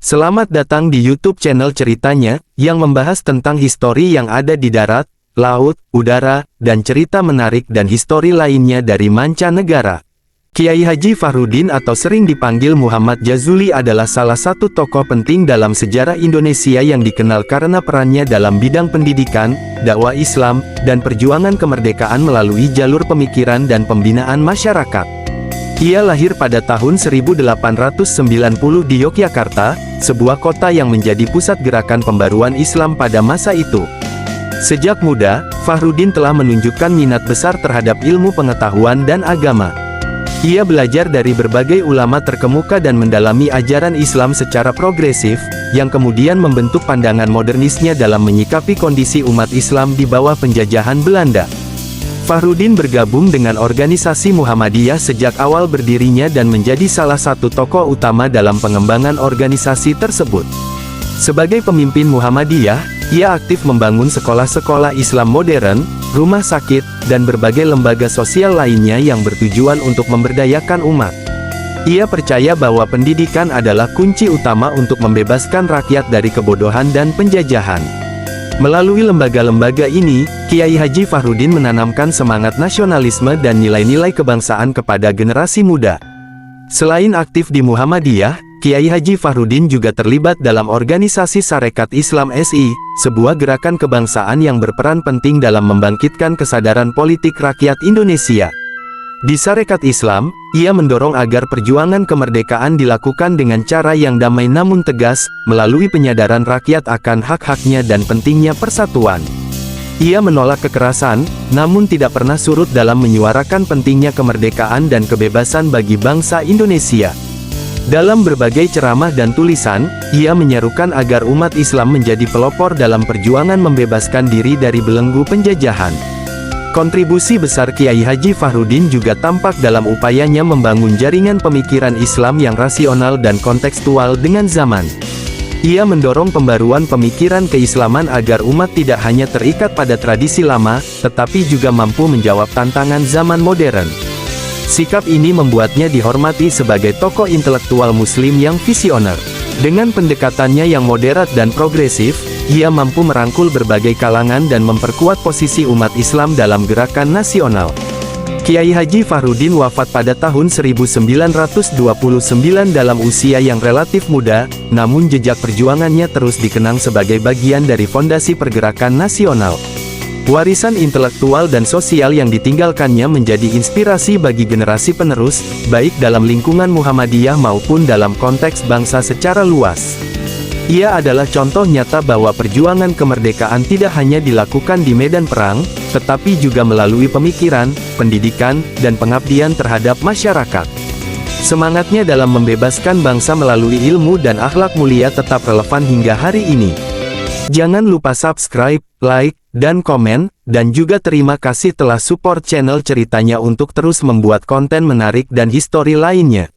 Selamat datang di YouTube channel Ceritanya, yang membahas tentang histori yang ada di darat, laut, udara, dan cerita menarik dan histori lainnya dari mancanegara. Kiai Haji Fahrudin atau sering dipanggil Muhammad Jazuli adalah salah satu tokoh penting dalam sejarah Indonesia yang dikenal karena perannya dalam bidang pendidikan, dakwah Islam, dan perjuangan kemerdekaan melalui jalur pemikiran dan pembinaan masyarakat. Ia lahir pada tahun 1890 di Yogyakarta, sebuah kota yang menjadi pusat gerakan pembaruan Islam pada masa itu. Sejak muda, Fahrudin telah menunjukkan minat besar terhadap ilmu pengetahuan dan agama. Ia belajar dari berbagai ulama terkemuka dan mendalami ajaran Islam secara progresif, yang kemudian membentuk pandangan modernisnya dalam menyikapi kondisi umat Islam di bawah penjajahan Belanda. Fahrudin bergabung dengan organisasi Muhammadiyah sejak awal berdirinya dan menjadi salah satu tokoh utama dalam pengembangan organisasi tersebut. Sebagai pemimpin Muhammadiyah, ia aktif membangun sekolah-sekolah Islam modern, rumah sakit, dan berbagai lembaga sosial lainnya yang bertujuan untuk memberdayakan umat. Ia percaya bahwa pendidikan adalah kunci utama untuk membebaskan rakyat dari kebodohan dan penjajahan. Melalui lembaga-lembaga ini, Kiai Haji Fahrudin menanamkan semangat nasionalisme dan nilai-nilai kebangsaan kepada generasi muda. Selain aktif di Muhammadiyah, Kiai Haji Fahrudin juga terlibat dalam organisasi Sarekat Islam SI, sebuah gerakan kebangsaan yang berperan penting dalam membangkitkan kesadaran politik rakyat Indonesia. Di Sarekat Islam, ia mendorong agar perjuangan kemerdekaan dilakukan dengan cara yang damai namun tegas, melalui penyadaran rakyat akan hak-haknya dan pentingnya persatuan. Ia menolak kekerasan, namun tidak pernah surut dalam menyuarakan pentingnya kemerdekaan dan kebebasan bagi bangsa Indonesia. Dalam berbagai ceramah dan tulisan, ia menyerukan agar umat Islam menjadi pelopor dalam perjuangan membebaskan diri dari belenggu penjajahan. Kontribusi besar Kiai Haji Fahrudin juga tampak dalam upayanya membangun jaringan pemikiran Islam yang rasional dan kontekstual dengan zaman. Ia mendorong pembaruan pemikiran keislaman agar umat tidak hanya terikat pada tradisi lama, tetapi juga mampu menjawab tantangan zaman modern. Sikap ini membuatnya dihormati sebagai tokoh intelektual Muslim yang visioner. Dengan pendekatannya yang moderat dan progresif, ia mampu merangkul berbagai kalangan dan memperkuat posisi umat Islam dalam gerakan nasional. Kiai Haji Fahrudin wafat pada tahun 1929 dalam usia yang relatif muda, namun jejak perjuangannya terus dikenang sebagai bagian dari fondasi pergerakan nasional. Warisan intelektual dan sosial yang ditinggalkannya menjadi inspirasi bagi generasi penerus, baik dalam lingkungan Muhammadiyah maupun dalam konteks bangsa secara luas. Ia adalah contoh nyata bahwa perjuangan kemerdekaan tidak hanya dilakukan di medan perang, tetapi juga melalui pemikiran, pendidikan, dan pengabdian terhadap masyarakat. Semangatnya dalam membebaskan bangsa melalui ilmu dan akhlak mulia tetap relevan hingga hari ini. Jangan lupa subscribe, like, dan komen, dan juga terima kasih telah support channel Ceritanya untuk terus membuat konten menarik dan histori lainnya.